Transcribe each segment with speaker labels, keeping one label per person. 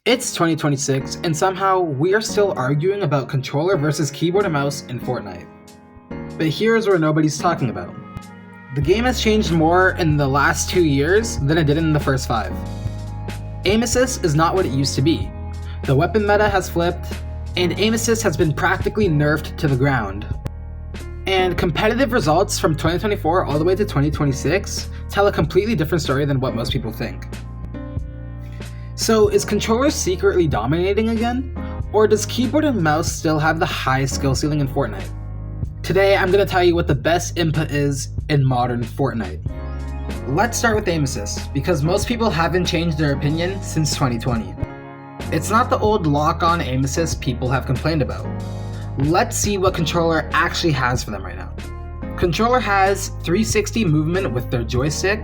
Speaker 1: It's 2026, and somehow we are still arguing about controller versus keyboard and mouse in Fortnite. But here's where nobody's talking about. The game has changed more in the last 2 years than it did in the first 5. Aim assist is not what it used to be. The weapon meta has flipped, and aim assist has been practically nerfed to the ground. And competitive results from 2024 all the way to 2026 tell a completely different story than what most people think. So is controller secretly dominating again? Or does keyboard and mouse still have the highest skill ceiling in Fortnite? Today I'm going to tell you what the best input is in modern Fortnite. Let's start with aim assist, because most people haven't changed their opinion since 2020. It's not the old lock-on aim assist people have complained about. Let's see what controller actually has for them right now. Controller has 360 movement with their joystick,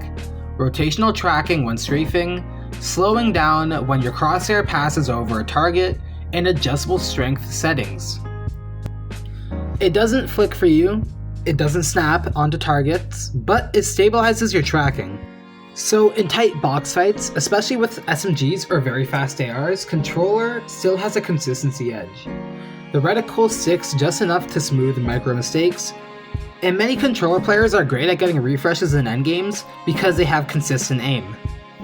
Speaker 1: rotational tracking when strafing, slowing down when your crosshair passes over a target, and adjustable strength settings. It doesn't flick for you, it doesn't snap onto targets, but it stabilizes your tracking. So in tight box fights, especially with SMGs or very fast ARs, controller still has a consistency edge. The reticle sticks just enough to smooth micro mistakes, and many controller players are great at getting refreshes in endgames because they have consistent aim.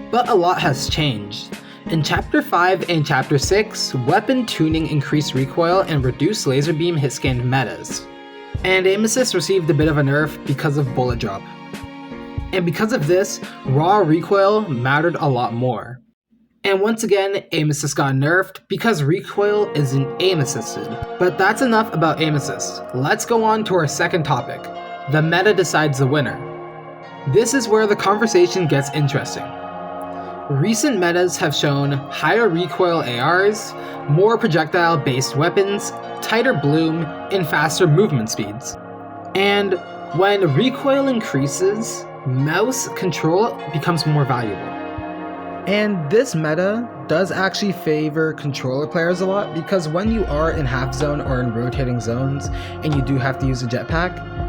Speaker 1: But a lot has changed. In Chapter 5 and Chapter 6, weapon tuning increased recoil and reduced laser beam hit scan metas. And aim assist received a bit of a nerf because of bullet drop. And because of this, raw recoil mattered a lot more. And once again, aim assist got nerfed because recoil isn't aim assisted. But that's enough about aim assist. Let's go on to our second topic. The meta decides the winner. This is where the conversation gets interesting. Recent metas have shown higher recoil ARs, more projectile-based weapons, tighter bloom, and faster movement speeds. And when recoil increases, mouse control becomes more valuable. And this meta does actually favor controller players a lot, because when you are in half zone or in rotating zones and you do have to use a jetpack,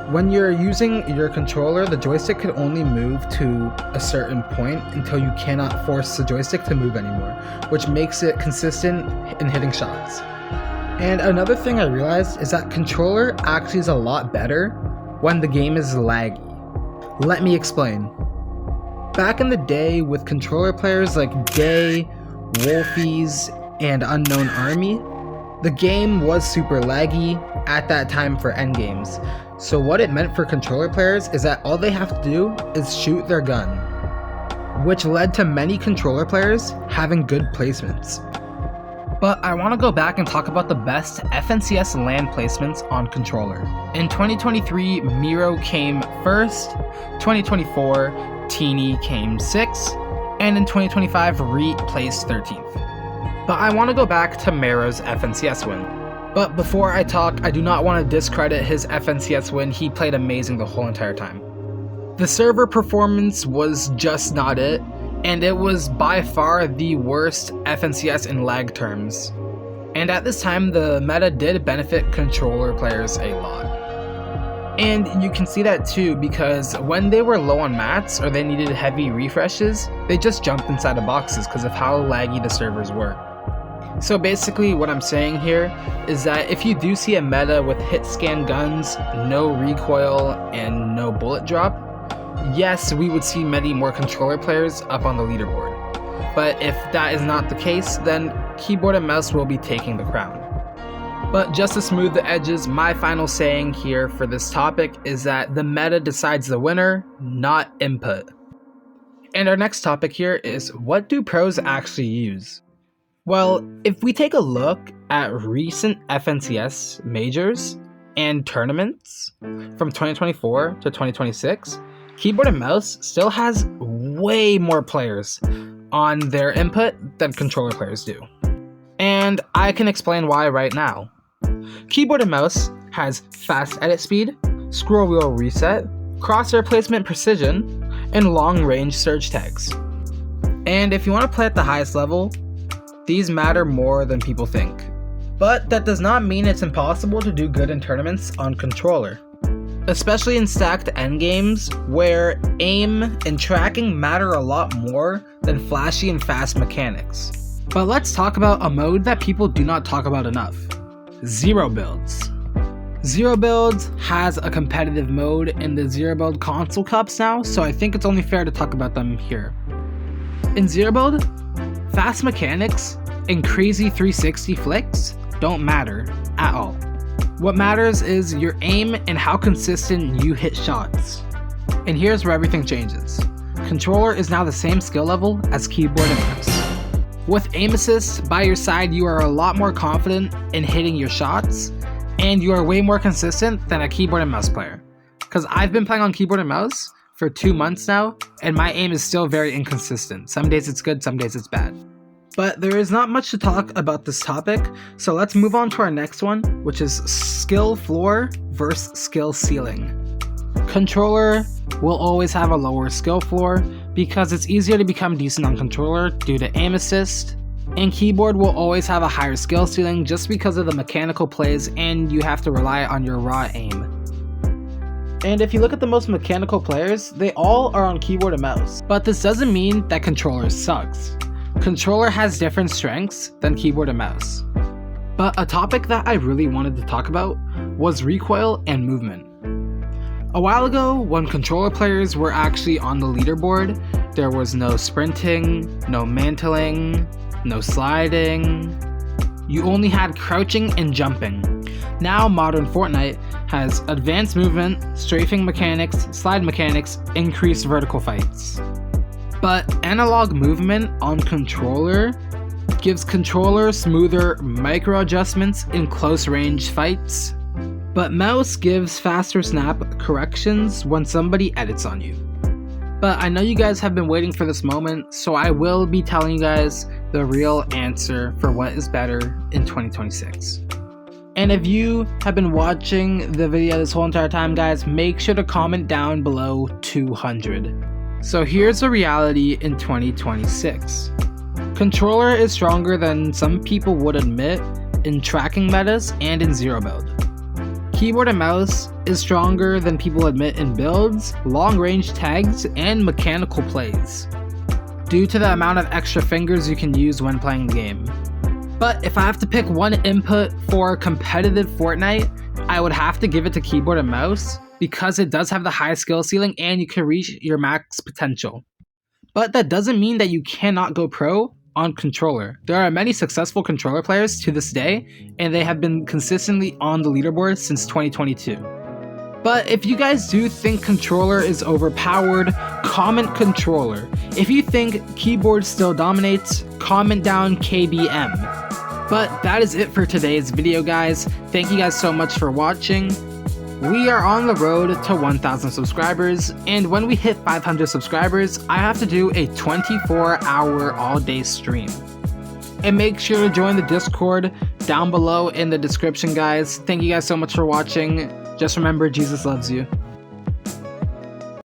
Speaker 1: when you're using your controller, the joystick can only move to a certain point until you cannot force the joystick to move anymore, which makes it consistent in hitting shots. And another thing I realized is that controller actually is a lot better when the game is laggy. Let me explain. Back in the day with controller players like Day, Wolfies, and Unknown Army, the game was super laggy at that time for endgames. So what it meant for controller players is that all they have to do is shoot their gun, which led to many controller players having good placements. But I want to go back and talk about the best FNCS LAN placements on controller. In 2023, Miro came first, 2024, Teeny came 6th, and in 2025, Reet placed 13th. But I want to go back to Mero's FNCS win. But before I talk, I do not want to discredit his FNCS win. He played amazing the whole entire time. The server performance was just not it, and it was by far the worst FNCS in lag terms. And at this time, the meta did benefit controller players a lot. And you can see that too, because when they were low on mats or they needed heavy refreshes, they just jumped inside of boxes because of how laggy the servers were. So basically what I'm saying here is that if you do see a meta with hit scan guns, no recoil, and no bullet drop, yes, we would see many more controller players up on the leaderboard. But if that is not the case, then keyboard and mouse will be taking the crown. But just to smooth the edges, my final saying here for this topic is that the meta decides the winner, not input. And our next topic here is, what do pros actually use? Well, if we take a look at recent FNCS majors and tournaments from 2024 to 2026, keyboard and mouse still has way more players on their input than controller players do. And I can explain why right now. Keyboard and mouse has fast edit speed, scroll wheel reset, crosshair placement precision, and long range surge tags. And if you want to play at the highest level, these matter more than people think. But that does not mean it's impossible to do good in tournaments on controller. Especially in stacked endgames, where aim and tracking matter a lot more than flashy and fast mechanics. But let's talk about a mode that people do not talk about enough. Zero builds. Zero builds has a competitive mode in the Zero Build console cups now, so I think it's only fair to talk about them here. In Zero Build, fast mechanics and crazy 360 flicks don't matter at all. What matters is your aim and how consistent you hit shots. And here's where everything changes. Controller is now the same skill level as keyboard and mouse. With aim assist by your side, you are a lot more confident in hitting your shots, and you are way more consistent than a keyboard and mouse player. Because I've been playing on keyboard and mouse for 2 months now, and my aim is still very inconsistent. Some days it's good, some days it's bad. But there is not much to talk about this topic, so let's move on to our next one, which is skill floor versus skill ceiling. Controller will always have a lower skill floor because it's easier to become decent on controller due to aim assist, and keyboard will always have a higher skill ceiling just because of the mechanical plays and you have to rely on your raw aim. And if you look at the most mechanical players, they all are on keyboard and mouse. But this doesn't mean that controller sucks. Controller has different strengths than keyboard and mouse. But a topic that I really wanted to talk about was recoil and movement. A while ago, when controller players were actually on the leaderboard, there was no sprinting, no mantling, no sliding. You only had crouching and jumping. Now modern Fortnite has advanced movement, strafing mechanics, slide mechanics, increased vertical fights. But analog movement on controller gives controller smoother micro adjustments in close range fights, but mouse gives faster snap corrections when somebody edits on you. But I know you guys have been waiting for this moment, so I will be telling you guys the real answer for what is better in 2026. And if you have been watching the video this whole entire time, guys, make sure to comment down below 200. So here's the reality in 2026. Controller is stronger than some people would admit in tracking metas and in zero build. Keyboard and mouse is stronger than people admit in builds, long range tags, and mechanical plays, due to the amount of extra fingers you can use when playing the game. But if I have to pick one input for competitive Fortnite, I would have to give it to keyboard and mouse, because it does have the high skill ceiling and you can reach your max potential. But that doesn't mean that you cannot go pro on controller. There are many successful controller players to this day, and they have been consistently on the leaderboard since 2022. But if you guys do think controller is overpowered, comment controller. If you think keyboard still dominates, comment down KBM. But that is it for today's video, guys. Thank you guys so much for watching. We are on the road to 1,000 subscribers, and when we hit 500 subscribers, I have to do a 24-hour all-day stream. And make sure to join the Discord down below in the description, guys. Thank you guys so much for watching. Just remember, Jesus loves you.